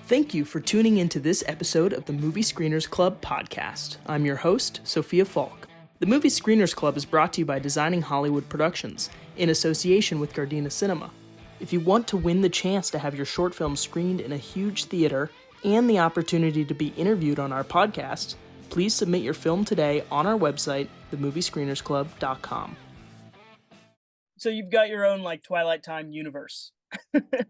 Thank you for tuning into this episode of the Movie Screeners Club podcast. I'm your host, Sophia Falk. The Movie Screeners Club is brought to you by Designing Hollywood Productions, in association with Gardena Cinema. If you want to win the chance to have your short film screened in a huge theater and the opportunity to be interviewed on our podcast, please submit your film today on our website, themoviescreenersclub.com. So you've got your own, Twilight Time universe.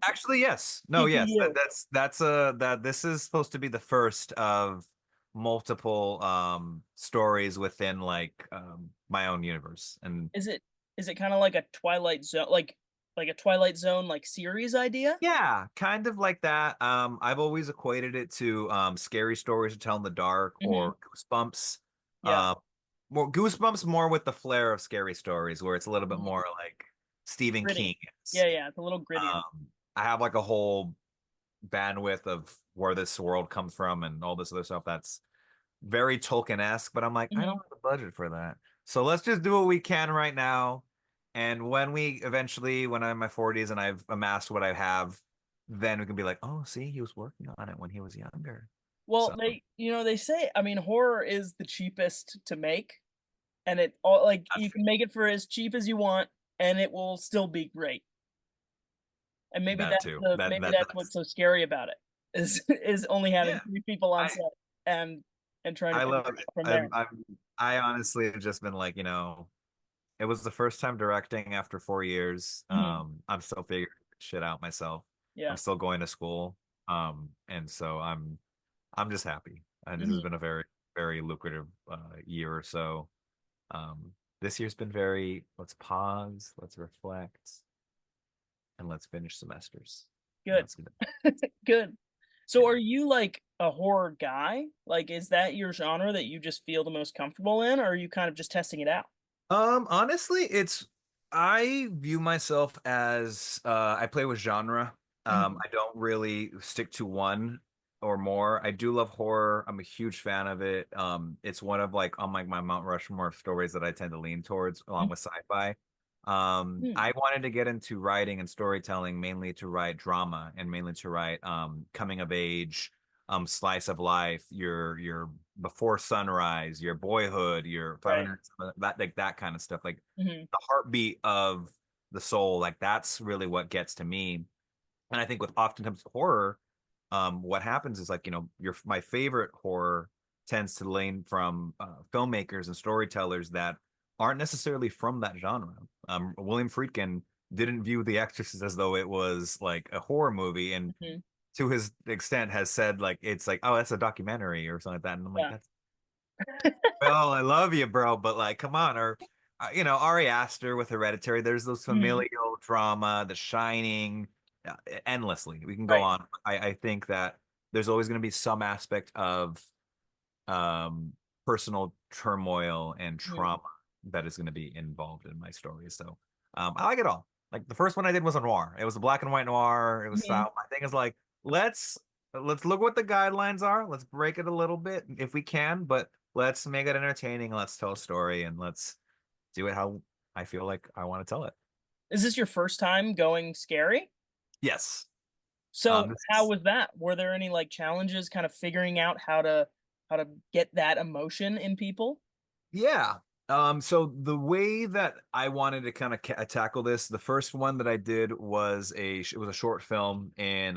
Actually, yes. No, yes. TPU. This is supposed to be the first of multiple stories within my own universe. And Is it kind of like a Twilight Zone, like a Twilight Zone series idea? yeah, kind of like that. I've always equated it to scary stories to tell in the dark or Goosebumps. Yeah. More Goosebumps more with the flair of scary stories where it's a little bit more like Stephen Gritty. King is. Yeah, it's a little grittier. I have like a whole bandwidth of where this world comes from and all this other stuff that's very Tolkien-esque, but I'm like, I don't have the budget for that. So let's just do what we can right now. And when when I'm in my 40s and I've amassed what I have, then we can be like, oh, see, he was working on it when he was younger. Well, So they say, horror is the cheapest to make, and it all you can make it for as cheap as you want, and it will still be great. And maybe that too. that's what's so scary about it is only having Yeah. 3 people on I set and trying to I figure love it it. out from there. I honestly have just been like, it was the first time directing after 4 years. I'm still figuring shit out myself. Yeah. I'm still going to school. And so I'm just happy. And this has been a very, very lucrative year or so. This year's been let's pause, let's reflect, and let's finish semesters. Good. Good. So are you a horror guy? Is that your genre that you just feel the most comfortable in, or are you kind of just testing it out? Honestly, I view myself as I play with genre. I don't really stick to one or more. I do love horror. I'm a huge fan of it. It's one of on my Mount Rushmore of stories that I tend to lean towards along with sci-fi. I wanted to get into writing and storytelling mainly to write drama and mainly to write coming of age, slice of life, your before sunrise, your boyhood, your Right. 500 that kind of stuff, Mhm. the heartbeat of the soul. That's really what gets to me. And I think with oftentimes horror, what happens is my favorite horror tends to lean from filmmakers and storytellers that aren't necessarily from that genre. William Friedkin didn't view The Exorcist as though it was like a horror movie, and to his extent has said it's oh, that's a documentary or something like that. And I'm like, Yeah. that's well, I love you, bro, but come on. Or Ari Aster with Hereditary. There's those familial drama, The Shining, endlessly. We can go Right. on. I think that there's always going to be some aspect of personal turmoil and trauma that is going to be involved in my story. So I like it all. Like the first one I did was a noir. It was a black and white noir. It was style. My thing is let's look what the guidelines are. Let's break it a little bit if we can, but let's make it entertaining. Let's tell a story and let's do it how I feel like I want to tell it. Is this your first time going scary? Yes. So how was that? Were there any challenges kind of figuring out how to get that emotion in people? Yeah. So the way that I wanted to kind of tackle this, the first one that I did was it was a short film in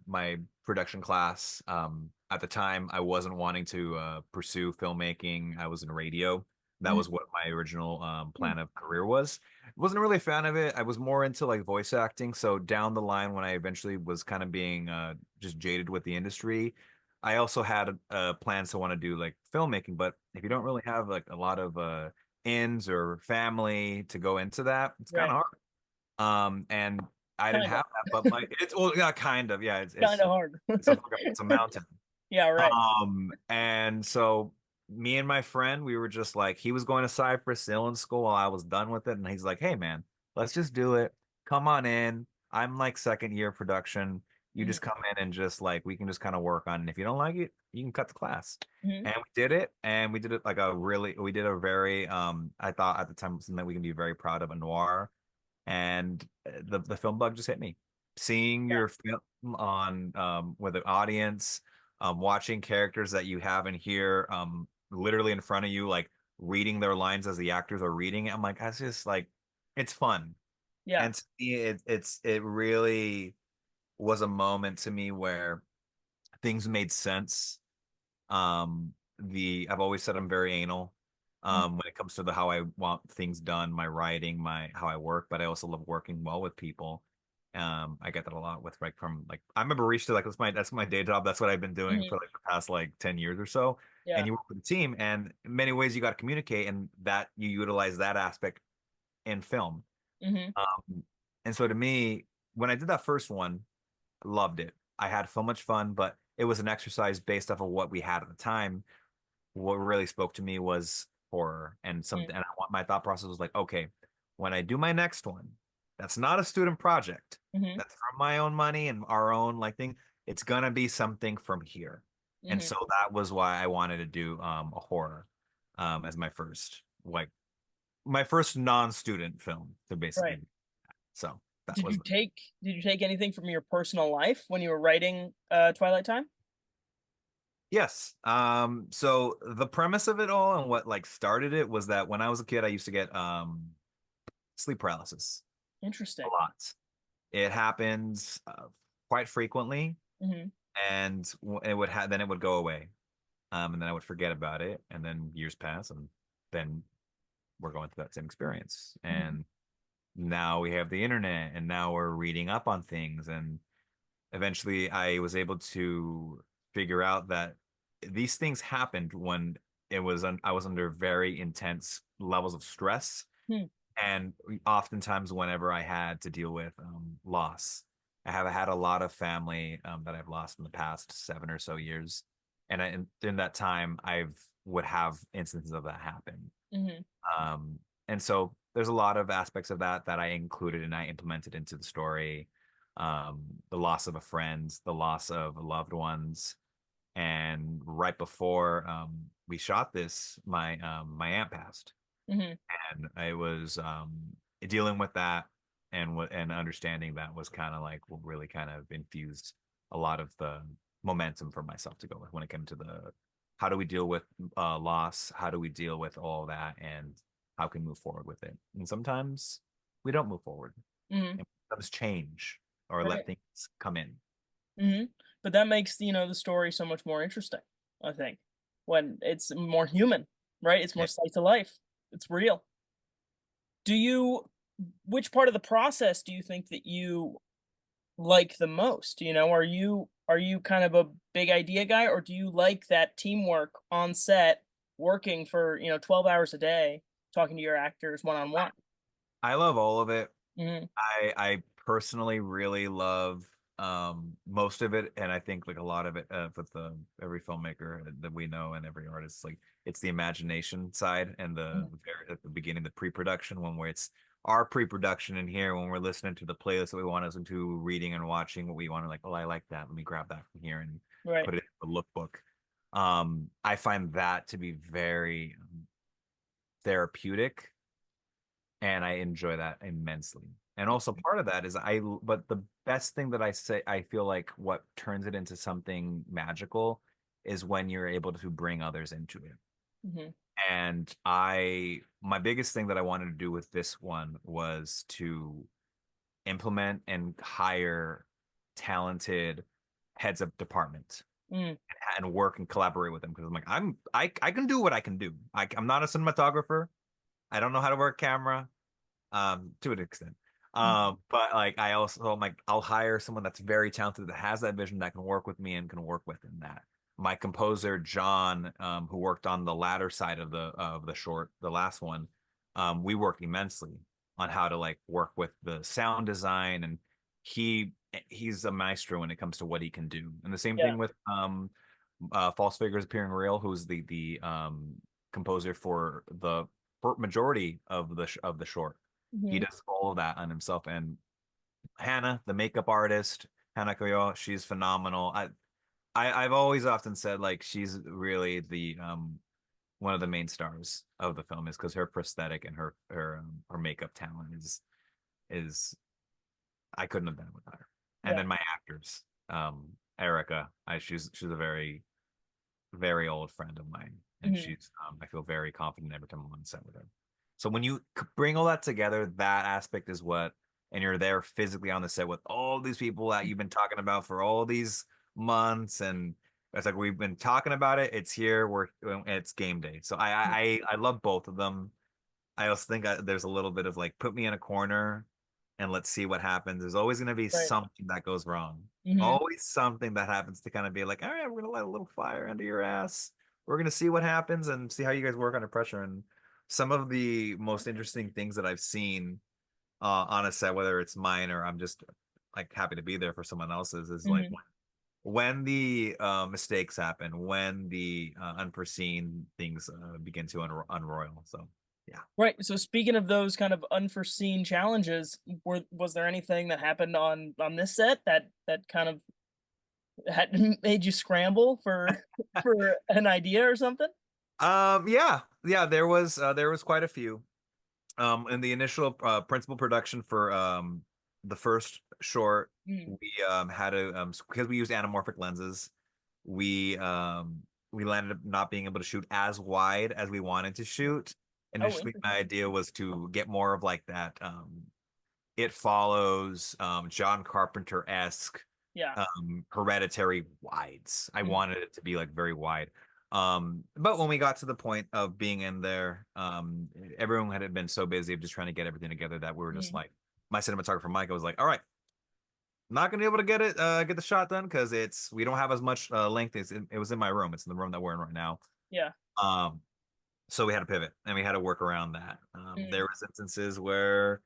my production class. At the time, I wasn't wanting to pursue filmmaking. I was in radio. That was what my original plan of career was. Wasn't really a fan of it. I was more into voice acting. So down the line, when I eventually was kind of being just jaded with the industry, I also had plans to want to do filmmaking, but if you don't really have a lot of ins or family to go into that, it's kind of hard. And I didn't have that, but it's well, yeah, kind of, yeah, it's Kind of hard. it's a mountain. Yeah, right. And so me and my friend, we were just he was going to Cypress, still in school while I was done with it, and he's like, "Hey, man, let's just do it. Come on in. I'm second year production. You just come in and just we can just kind of work on it. And if you don't like it, you can cut the class." And we did it, and we did it we did a very I thought at the time something that we can be very proud of, a noir. And the film bug just hit me. seeing Yeah. your film on with an audience, watching characters that you have in here, literally in front of you, like reading their lines as the actors are reading it. I'm like, that's just like, it's fun. Yeah. And to me, it really was a moment to me where things made sense. I've always said I'm very anal Mhm. when it comes to the how I want things done, my writing, my how I work, but I also love working well with people. I get that a lot with like from like I remember reached to like that's my day job. That's what I've been doing Mhm. for like the past like 10 years or so. And Yeah. you work with a team, and in many ways you got to communicate, and that you utilize that aspect in film. Hmm. Um, and so to me, when I did that first one, loved it. I had so much fun, but it was an exercise based off of what we had at the time. What really spoke to me was horror, and my thought process was like, okay, when I do my next one, that's not a student project. Hmm. That's from my own money and our own like thing. It's gonna be something from here. And Hmm. so that was why I wanted to do a horror as my first non-student film to Right. basically. So that Did was you take did you take anything from your personal life when you were writing Twilight Time? Yes. So the premise of it all and what like started it was that when I was a kid, I used to get sleep paralysis a Interesting. lot. It happens quite frequently, Hmm. and then it would go away, and then I would forget about it, and then years pass, and then we're going through that same experience, Hmm. and now we have the internet, and now we're reading up on things, and eventually I was able to figure out that these things happened when I was under very intense levels of stress, Hmm. and oftentimes whenever I had to deal with loss. I have had a lot of family that I've lost in the past 7 or so years, and in that time I've would have instances of that happen. Hmm. um, and so there's a lot of aspects of that I included and I implemented into the story. The loss of a friend, the loss of loved ones, and right before we shot this, my aunt passed, Hmm. and I was dealing with that, and understanding that was kind of like what really kind of infused a lot of the momentum for myself to go with when it came to the how do we deal with loss, how do we deal with all that, and how can we move forward with it. And sometimes we don't move forward, Hmm. and sometimes change or let Right. things come in. Hmm. But that makes, the story so much more interesting, I think, when it's more human, right? It's more Yeah. slice of life. It's real. Do you Which part of the process do you think that you like the most? Are you kind of a big idea guy, or do you like that teamwork on set, working for, 12 hours a day, talking to your actors one on one? I love all of it. Mhm. I personally really love most of it, and I think like a lot of it with the every filmmaker that we know and every artist, like it's the imagination side and Mhm. the very at the beginning, the pre-production one where it's our pre-production in here when we're listening to the playlist that we want to listen to, reading and watching what we want to like, oh, I like that. Let me grab that from here and Right. put it in the lookbook. I find that to be very therapeutic, and I enjoy that immensely. And also part of that is but the best thing that I feel like what turns it into something magical is when you're able to bring others into it. Mhm. And my biggest thing that I wanted to do with this one was to implement and hire talented heads of department Mm. and work and collaborate with them, because I'm like, I can do what I can do. I'm not a cinematographer. I don't know how to work camera to an extent. Mhm. But like I'm like I'll hire someone that's very talented that has that vision that can work with me and can work within that. My composer John, who worked on the latter side of the short, the last one, we worked immensely on how to like work with the sound design, and he's a maestro when it comes to what he can do. And the same Yeah. thing with False Figures Appearing Real, who's the composer for the majority of the short. He Mhm. does all of that on himself. And Hannah, the makeup artist, Hannah Koyo, she's phenomenal. I've always often said like she's really the one of the main stars of the film, is because her prosthetic and her makeup talent is I couldn't have done it without her. And then my actors, Erica, she's a very, very old friend of mine, and Mhm. she's I feel very confident every time I'm on set with her. So when you bring all that together, that aspect is what, and you're there physically on the set with all these people that you've been talking about for all these months, and it's like we've been talking about it. It's here. It's game day. So I love both of them. I also think there's a little bit of like put me in a corner and let's see what happens. There's always going to be Right. something that goes wrong. Mhm. Always something that happens to kind of be like, all right, we're going to let a little fire under your ass. We're going to see what happens and see how you guys work under pressure. And some of the most interesting things that I've seen on a set, whether it's mine or I'm just like happy to be there for someone else's, is like Mhm. when the mistakes happen, when the unforeseen things begin to unroil. So, yeah. Right. So speaking of those kind of unforeseen challenges, was there anything that happened on this set that kind of had made you scramble for for an idea or something? Yeah, there was quite a few. In the initial principal production for the first short, Mm. we had to because we used anamorphic lenses, we we landed up not being able to shoot as wide as we wanted to shoot. Oh, Initially, my interesting. idea was to get more of like that It Follows, John Carpenter-esque, Yeah. hereditary wides. I Mhm. wanted it to be like very wide. But when we got to the point of being in there, everyone had been so busy of just trying to get everything together that we were just Mhm. like, my cinematographer Mike was like, all right, not gonna be able to get the shot done because we don't have as much length. It was in my room. It's in the room that we're in right now. Yeah. Um, so we had to pivot and we had to work around that. There Mhm. was instances where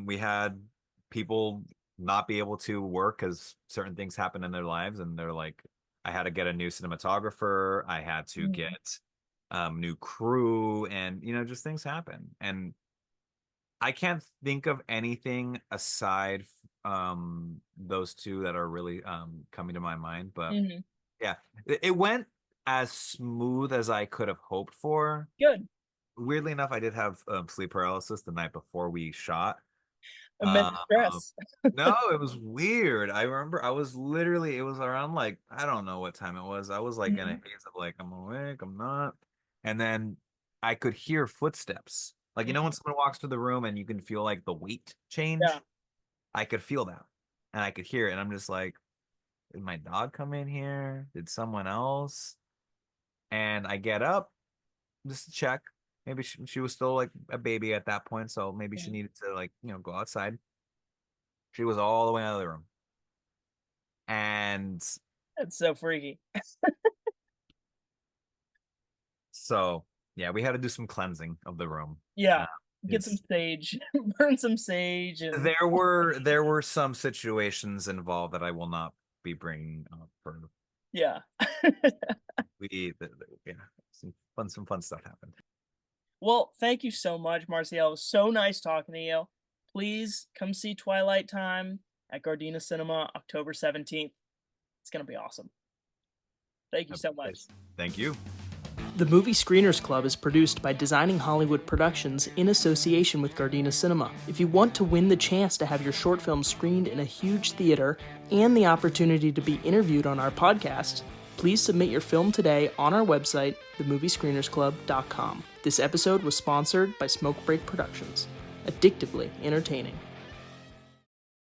we had people not be able to work because certain things happen in their lives, and they're like, I had to get a new cinematographer, I had to Mhm. get new crew, and just things happen. And I can't think of anything aside those two that are really coming to my mind, but Mhm. yeah, it went as smooth as I could have hoped for. Good. Weirdly enough, I did have sleep paralysis the night before we shot. Immense Um, stress. no, it was weird. I remember it was around like, I don't know what time it was. I was like in a Mhm. haze of like, I'm awake, I'm not. And then I could hear footsteps. Like, when Mhm. someone walks to the room and you can feel like the weight Yeah. change? I could feel that. And I could hear it. And I'm just like, did my dog come in here? Did someone else? And I get up just to check. Maybe she was still like a baby at that point, so maybe she Mhm. needed to like, go outside. She was all the way out of the room. And That's so freaky. so, yeah, we had to do some cleansing of the room. Yeah. Uh, Get some it's sage, burn some sage and there were some situations involved that I will not be bringing up for yeah. yeah, some fun stuff happened. Well, thank you so much, Marciel. It was so nice talking to you. Please come see Twilight Time at Gardena Cinema October 17th. It's going to be awesome. Thank you so much. Thank you. The Movie Screeners Club is produced by Designing Hollywood Productions in association with Gardena Cinema. If you want to win the chance to have your short film screened in a huge theater and the opportunity to be interviewed on our podcast, please submit your film today on our website, themoviescreenersclub.com. This episode was sponsored by Smokebreak Productions. Addictively entertaining.